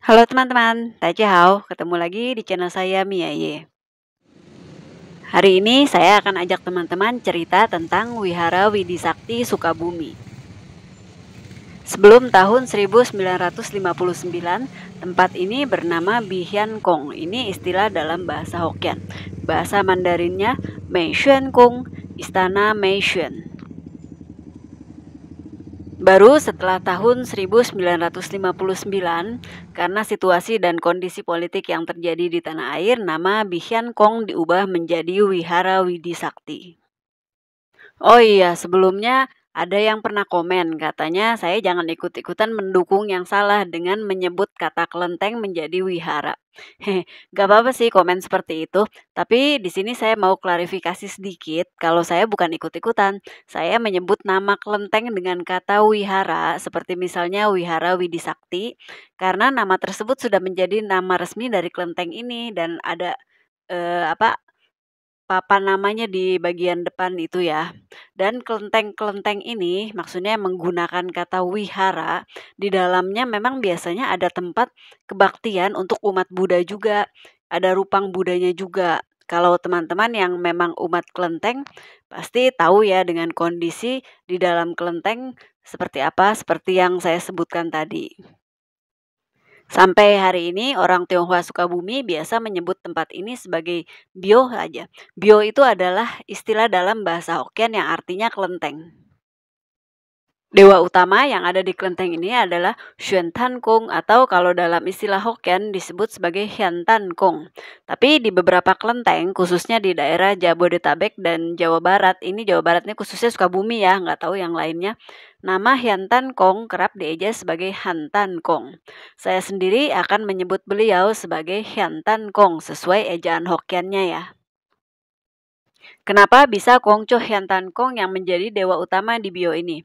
Halo teman-teman, Hao, ketemu lagi di channel saya Mia Ye. Hari ini saya akan ajak teman-teman cerita tentang Wihara Widi Sakti Sukabumi. Sebelum tahun 1959, tempat ini bernama Bihian Kong. Ini istilah dalam bahasa Hokkien. Bahasa Mandarinnya Meishuan Kong, Istana Meishuan. Baru setelah tahun 1959, karena situasi dan kondisi politik yang terjadi di tanah air, nama Bihian Kong diubah menjadi Wihara Widi Sakti. Oh iya, sebelumnya ada yang pernah komen, katanya saya jangan ikut-ikutan mendukung yang salah dengan menyebut kata kelenteng menjadi wihara. Gak apa-apa sih komen seperti itu, tapi di sini saya mau klarifikasi sedikit kalau saya bukan ikut-ikutan. Saya menyebut nama kelenteng dengan kata wihara, seperti misalnya Wihara Widi Sakti, karena nama tersebut sudah menjadi nama resmi dari kelenteng ini dan ada papan namanya di bagian depan itu ya. Dan kelenteng-kelenteng ini maksudnya menggunakan kata wihara, di dalamnya memang biasanya ada tempat kebaktian untuk umat Buddha juga. Ada rupang Budanya juga. Kalau teman-teman yang memang umat kelenteng pasti tahu ya dengan kondisi di dalam kelenteng seperti apa, seperti yang saya sebutkan tadi. Sampai hari ini orang Tionghoa Sukabumi biasa menyebut tempat ini sebagai Bio aja. Bio itu adalah istilah dalam bahasa Hokkien yang artinya kelenteng. Dewa utama yang ada di kelenteng ini adalah Xuan Tan Kong atau kalau dalam istilah Hokkien disebut sebagai Hian Tan Kong. Tapi di beberapa kelenteng, khususnya di daerah Jabodetabek dan Jawa Barat, ini Jawa Barat ini khususnya Sukabumi ya, nggak tahu yang lainnya, nama Hian Tan Kong kerap dieja sebagai Han Tan Kong. Saya sendiri akan menyebut beliau sebagai Hian Tan Kong sesuai ejaan Hokkiennya ya. Kenapa bisa Kongco Hian Tan Kong yang menjadi dewa utama di bio ini?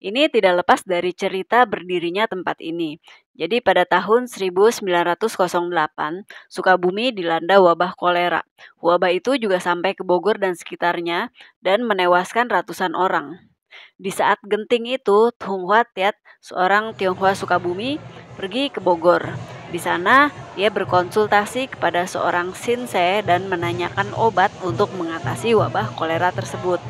Ini tidak lepas dari cerita berdirinya tempat ini. Jadi pada tahun 1908, Sukabumi dilanda wabah kolera. Wabah itu juga sampai ke Bogor dan sekitarnya dan menewaskan ratusan orang. Di saat genting itu, Tung Hua Tiat, seorang Tionghoa Sukabumi, pergi ke Bogor. Di sana, ia berkonsultasi kepada seorang Sinse dan menanyakan obat untuk mengatasi wabah kolera tersebut.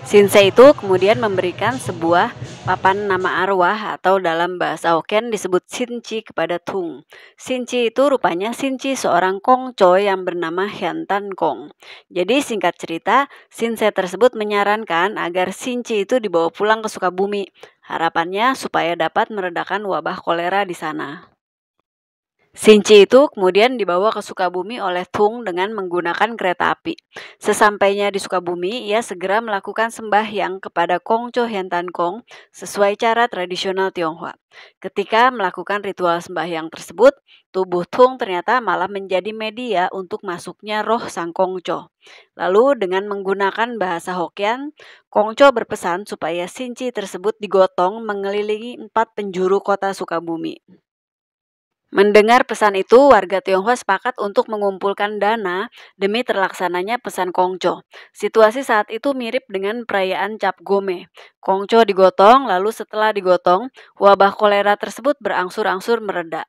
Shinsei itu kemudian memberikan sebuah papan nama arwah atau dalam bahasa Hokkien disebut Sinci kepada Tung. Sinci itu rupanya Sinci seorang Kongco yang bernama Hian Tan Kong. Jadi singkat cerita, Shinsei tersebut menyarankan agar Sinci itu dibawa pulang ke Sukabumi. Harapannya supaya dapat meredakan wabah kolera di sana. Sinci itu kemudian dibawa ke Sukabumi oleh Tung dengan menggunakan kereta api. Sesampainya di Sukabumi, ia segera melakukan sembahyang kepada Kongco Hian Tan Kong sesuai cara tradisional Tionghoa. Ketika melakukan ritual sembahyang tersebut, tubuh Tung ternyata malah menjadi media untuk masuknya roh sang Kongco. Lalu dengan menggunakan bahasa Hokkien, Kongco berpesan supaya Sinci tersebut digotong mengelilingi 4 penjuru kota Sukabumi. Mendengar pesan itu, warga Tionghoa sepakat untuk mengumpulkan dana demi terlaksananya pesan Kongco. Situasi saat itu mirip dengan perayaan Cap Gome. Kongco digotong, lalu setelah digotong, wabah kolera tersebut berangsur-angsur mereda.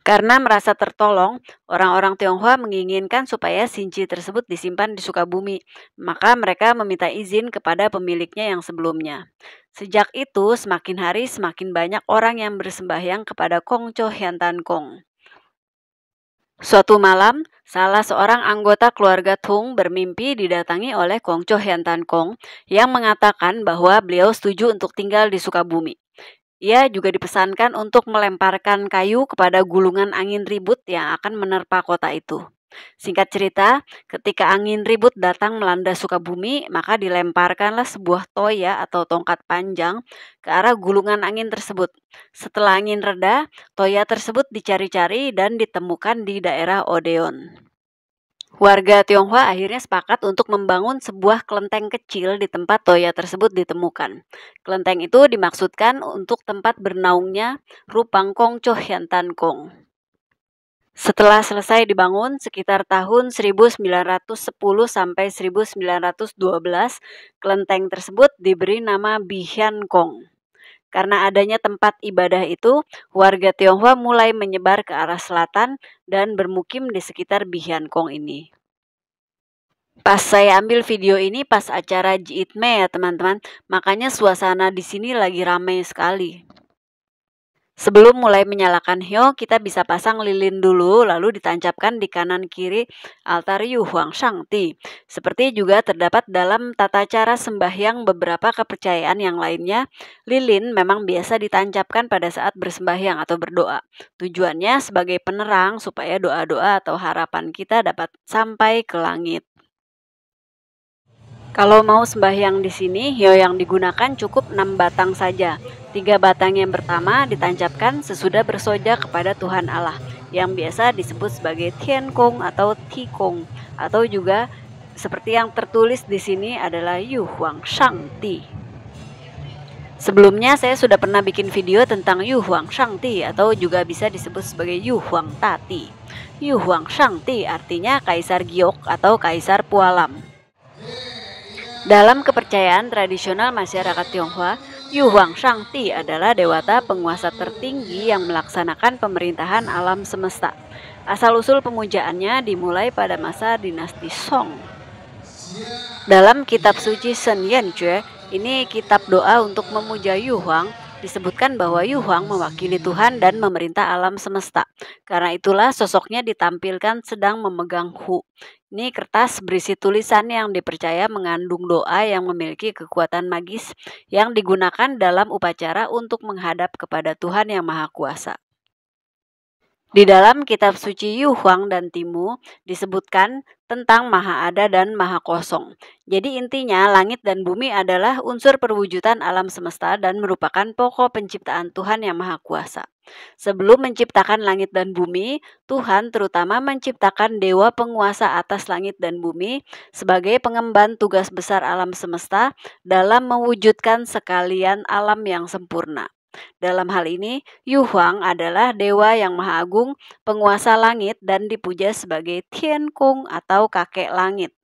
Karena merasa tertolong, orang-orang Tionghoa menginginkan supaya Sinci tersebut disimpan di Sukabumi, maka mereka meminta izin kepada pemiliknya yang sebelumnya. Sejak itu, semakin hari semakin banyak orang yang bersembahyang kepada Kongco Hian Tan Kong. Suatu malam, salah seorang anggota keluarga Tung bermimpi didatangi oleh Kongco Hian Tan Kong yang mengatakan bahwa beliau setuju untuk tinggal di Sukabumi. Ia juga dipesankan untuk melemparkan kayu kepada gulungan angin ribut yang akan menerpa kota itu. Singkat cerita, ketika angin ribut datang melanda Sukabumi, maka dilemparkanlah sebuah toya atau tongkat panjang ke arah gulungan angin tersebut. Setelah angin reda, toya tersebut dicari-cari dan ditemukan di daerah Odeon. Warga Tionghoa akhirnya sepakat untuk membangun sebuah kelenteng kecil di tempat toya tersebut ditemukan. Kelenteng itu dimaksudkan untuk tempat bernaungnya Rupang Kongco Hian Tan Kong. Setelah selesai dibangun sekitar tahun 1910 sampai 1912, kelenteng tersebut diberi nama Bihian Kong. Karena adanya tempat ibadah itu, warga Tionghoa mulai menyebar ke arah selatan dan bermukim di sekitar Bihiankong ini. Pas saya ambil video ini pas acara Jitme ya teman-teman, makanya suasana di sini lagi ramai sekali. Sebelum mulai menyalakan hyo, kita bisa pasang lilin dulu, lalu ditancapkan di kanan kiri altar Yu Huang Shangti. Seperti juga terdapat dalam tata cara sembahyang beberapa kepercayaan yang lainnya, lilin memang biasa ditancapkan pada saat bersembahyang atau berdoa. Tujuannya sebagai penerang supaya doa-doa atau harapan kita dapat sampai ke langit. Kalau mau sembahyang di sini, hyo yang digunakan cukup 6 batang saja. 3 batang yang pertama ditancapkan sesudah bersoja kepada Tuhan Allah, yang biasa disebut sebagai Tian Kong atau Ti Kong, atau juga seperti yang tertulis di sini adalah Yu Huang Shangti. Sebelumnya saya sudah pernah bikin video tentang Yu Huang Shangti atau juga bisa disebut sebagai Yu Huang Tati. Yu Huang Shangti artinya Kaisar Giok atau Kaisar Pualam. Dalam kepercayaan tradisional masyarakat Tionghoa, Yu Huang Shangti adalah dewata penguasa tertinggi yang melaksanakan pemerintahan alam semesta. Asal-usul pemujaannya dimulai pada masa dinasti Song. Dalam kitab suci Shen Yan Jue, ini kitab doa untuk memuja Yu Huang, disebutkan bahwa Yu Huang mewakili Tuhan dan memerintah alam semesta. Karena itulah sosoknya ditampilkan sedang memegang hu. Ini kertas berisi tulisan yang dipercaya mengandung doa yang memiliki kekuatan magis yang digunakan dalam upacara untuk menghadap kepada Tuhan yang Maha Kuasa. Di dalam kitab suci Yu Huang dan Timu disebutkan tentang Maha Ada dan Maha Kosong. Jadi intinya langit dan bumi adalah unsur perwujudan alam semesta dan merupakan pokok penciptaan Tuhan yang Maha Kuasa. Sebelum menciptakan langit dan bumi, Tuhan terutama menciptakan dewa penguasa atas langit dan bumi sebagai pengemban tugas besar alam semesta dalam mewujudkan sekalian alam yang sempurna. Dalam hal ini, Yu Huang adalah dewa yang maha agung, penguasa langit dan dipuja sebagai Tian Kong atau kakek langit.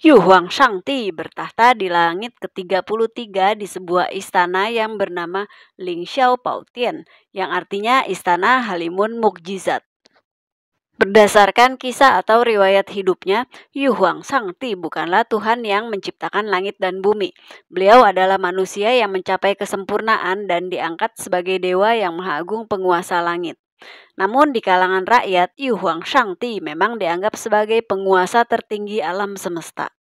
Yu Huang Shangti bertahta di langit ke-33 di sebuah istana yang bernama Ling Xiao Pao Tian, yang artinya istana halimun mukjizat. Berdasarkan kisah atau riwayat hidupnya, Yu Huang Shangti bukanlah Tuhan yang menciptakan langit dan bumi. Beliau adalah manusia yang mencapai kesempurnaan dan diangkat sebagai dewa yang maha agung penguasa langit. Namun di kalangan rakyat, Yu Huang Shangti memang dianggap sebagai penguasa tertinggi alam semesta.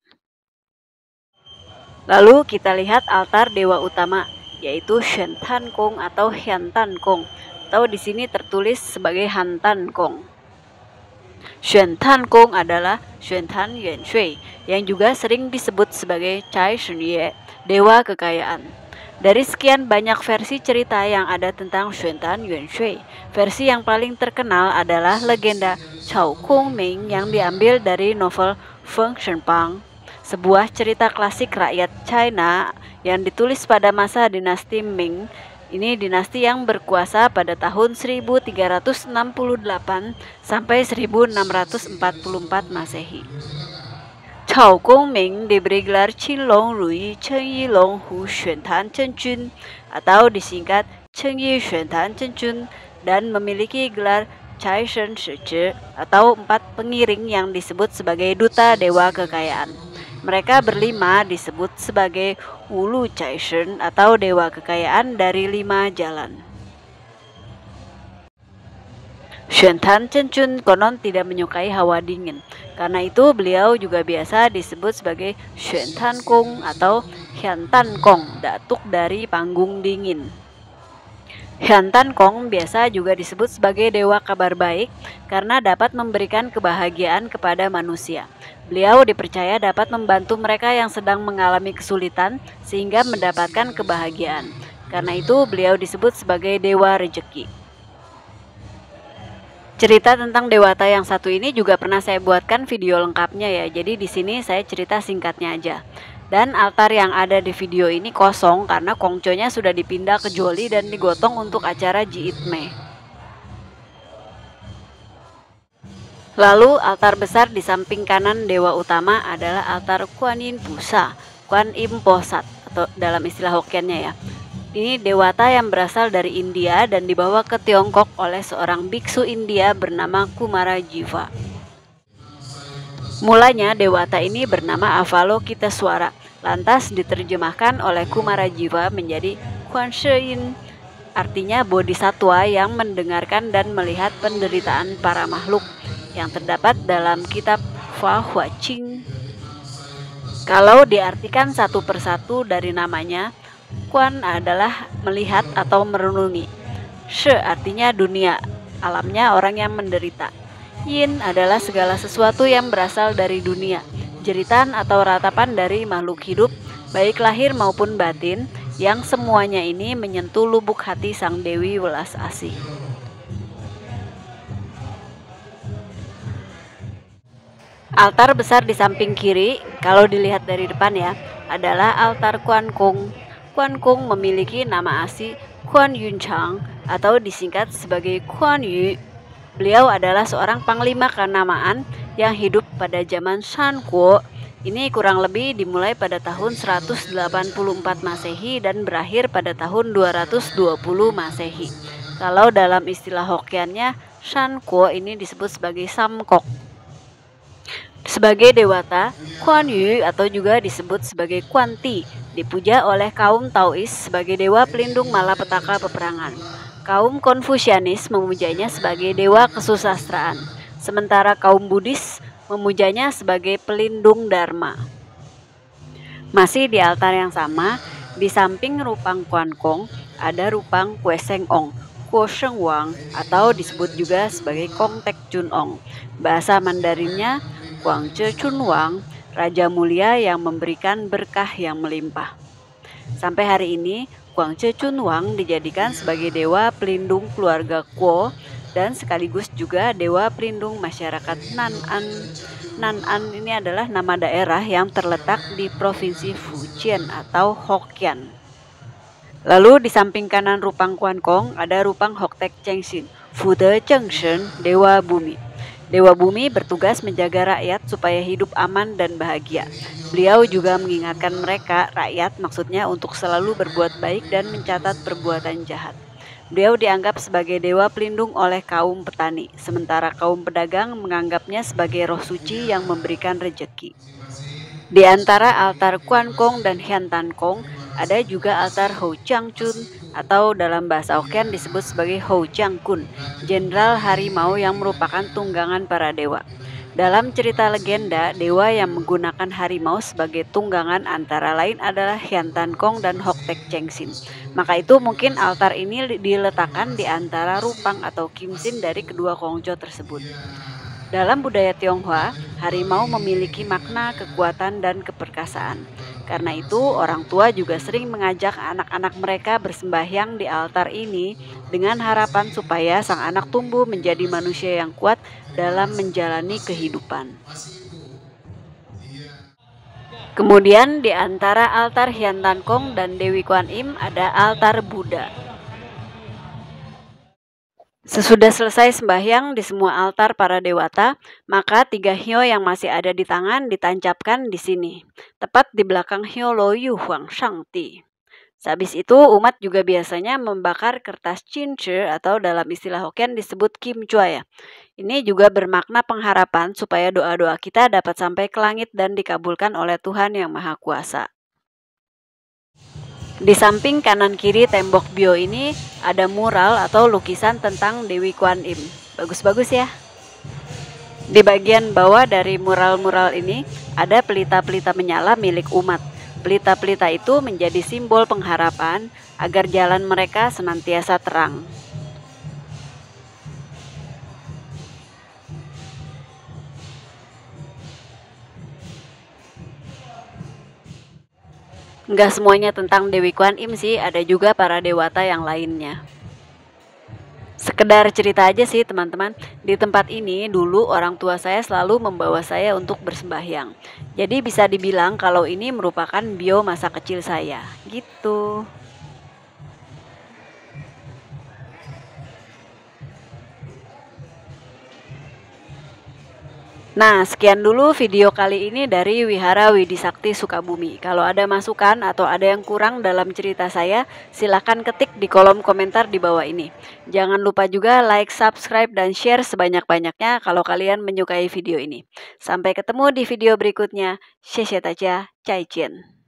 Lalu kita lihat altar dewa utama, yaitu Shen Tan Kong atau Hian Tan Kong, atau di sini tertulis sebagai Han Tan Kong. Shen Tan Kong adalah Shen Tan Yuan Shui, yang juga sering disebut sebagai Cai Shen Ye, dewa kekayaan. Dari sekian banyak versi cerita yang ada tentang Shen Tan Yuan Shui, versi yang paling terkenal adalah legenda Chao Kong Ming yang diambil dari novel Feng Shenpang, sebuah cerita klasik rakyat China yang ditulis pada masa dinasti Ming. Ini dinasti yang berkuasa pada tahun 1368 sampai 1644 Masehi. Chao Gongming diberi gelar Qinlong Ruyi Chengyi Long Hu Xuantan Zhengjun atau disingkat Chengyi Xuantan Zhengjun dan memiliki gelar Cai Shen Shizhi atau 4 pengiring yang disebut sebagai duta dewa kekayaan. Mereka berlima disebut sebagai Wu Cai Shen atau dewa kekayaan dari 5 jalan. Xuantan Zhengjun konon tidak menyukai hawa dingin. Karena itu beliau juga biasa disebut sebagai Shen Tan Kong atau Hian Tan Kong, datuk dari panggung dingin. Hian Tan Kong biasa juga disebut sebagai dewa kabar baik karena dapat memberikan kebahagiaan kepada manusia. Beliau dipercaya dapat membantu mereka yang sedang mengalami kesulitan sehingga mendapatkan kebahagiaan. Karena itu beliau disebut sebagai dewa rejeki. Cerita tentang dewata yang satu ini juga pernah saya buatkan video lengkapnya ya. Jadi di sini saya cerita singkatnya aja. Dan altar yang ada di video ini kosong karena kongconya sudah dipindah ke Joli dan digotong untuk acara Jitme. Lalu altar besar di samping kanan dewa utama adalah altar Kuan Yin Pusa, Kuan Im Posat atau dalam istilah Hokkiannya ya. Ini dewata yang berasal dari India dan dibawa ke Tiongkok oleh seorang biksu India bernama Kumara Jiva. Mulanya dewata ini bernama Avalokiteswara, lantas diterjemahkan oleh Kumara Jiva menjadi Kuan Shein, artinya bodhisatwa yang mendengarkan dan melihat penderitaan para makhluk, yang terdapat dalam kitab Fa Hua Qing. Kalau diartikan satu persatu dari namanya, Kuan adalah melihat atau merenungi. She artinya dunia, alamnya orang yang menderita. Yin adalah segala sesuatu yang berasal dari dunia, jeritan atau ratapan dari makhluk hidup, baik lahir maupun batin, yang semuanya ini menyentuh lubuk hati Sang Dewi Welas Asih. Altar besar di samping kiri, kalau dilihat dari depan ya, adalah altar Kuan Kong. Kuan Kong memiliki nama asli Kuan Yun Chang atau disingkat sebagai Kuan Yu. Beliau adalah seorang panglima kenamaan yang hidup pada zaman Shan Kuo. Ini kurang lebih dimulai pada tahun 184 Masehi dan berakhir pada tahun 220 Masehi. Kalau dalam istilah Hokkiannya, Shan Kuo ini disebut sebagai Samkok. Sebagai dewata, Kuan Yu atau juga disebut sebagai Kuan Ti dipuja oleh kaum Taois sebagai dewa pelindung malapetaka peperangan. Kaum Konfusianis memujanya sebagai dewa kesusastraan, sementara kaum Buddhis memujanya sebagai pelindung Dharma. Masih di altar yang sama, di samping rupang Kuan Kong, ada rupang Kue Seng Ong, Kuo Sheng Wang, atau disebut juga sebagai Kong Tek Chun Ong. Bahasa Mandarinnya Kuang Ce Chun Wang, Raja Mulia yang memberikan berkah yang melimpah. Sampai hari ini, Kuang Ce Chun Wang dijadikan sebagai dewa pelindung keluarga Kuo dan sekaligus juga dewa pelindung masyarakat Nan'an. Nan'an ini adalah nama daerah yang terletak di Provinsi Fujian atau Hokkien. Lalu di samping kanan rupang Kuan Kong ada rupang Hok Tek Cheng Sin, Fude Cheng Shen, dewa bumi. Dewa bumi bertugas menjaga rakyat supaya hidup aman dan bahagia. Beliau juga mengingatkan mereka, rakyat maksudnya, untuk selalu berbuat baik dan mencatat perbuatan jahat. Beliau dianggap sebagai dewa pelindung oleh kaum petani, sementara kaum pedagang menganggapnya sebagai roh suci yang memberikan rejeki. Di antara altar Kuan Kong dan Hian Tan Kong, ada juga altar Ho Chang Chun atau dalam bahasa Hokkien disebut sebagai Ho Chang Kun, jenderal harimau yang merupakan tunggangan para dewa. Dalam cerita legenda, dewa yang menggunakan harimau sebagai tunggangan antara lain adalah Hian Tan Kong dan Hok Tek Cheng Sin. Maka itu mungkin altar ini diletakkan di antara rupang atau kimsin dari kedua kongco tersebut. Dalam budaya Tionghoa, harimau memiliki makna kekuatan dan keperkasaan. Karena itu, orang tua juga sering mengajak anak-anak mereka bersembahyang di altar ini dengan harapan supaya sang anak tumbuh menjadi manusia yang kuat dalam menjalani kehidupan. Kemudian di antara altar Hian Tan Kong dan Dewi Kuan Im ada altar Buddha. Sesudah selesai sembahyang di semua altar para dewata, maka 3 hyo yang masih ada di tangan ditancapkan di sini, tepat di belakang hyo Lo Yu Huang Shang Ti. Sehabis itu, umat juga biasanya membakar kertas cince atau dalam istilah Hokkien disebut kim chua ya. Ini juga bermakna pengharapan supaya doa-doa kita dapat sampai ke langit dan dikabulkan oleh Tuhan Yang Maha Kuasa. Di samping kanan kiri tembok bio ini ada mural atau lukisan tentang Dewi Kuan Im. Bagus-bagus ya. Di bagian bawah dari mural-mural ini ada pelita-pelita menyala milik umat. Pelita-pelita itu menjadi simbol pengharapan agar jalan mereka senantiasa terang. Nggak semuanya tentang Dewi Kuan Im sih, ada juga para dewata yang lainnya. Sekedar cerita aja sih teman-teman, di tempat ini dulu orang tua saya selalu membawa saya untuk bersembahyang. Jadi bisa dibilang kalau ini merupakan bio masa kecil saya, gitu. Nah, sekian dulu video kali ini dari Wihara Widi Sakti Sukabumi. Kalau ada masukan atau ada yang kurang dalam cerita saya, silahkan ketik di kolom komentar di bawah ini. Jangan lupa juga like, subscribe, dan share sebanyak-banyaknya kalau kalian menyukai video ini. Sampai ketemu di video berikutnya. Xie xie daja, 再见.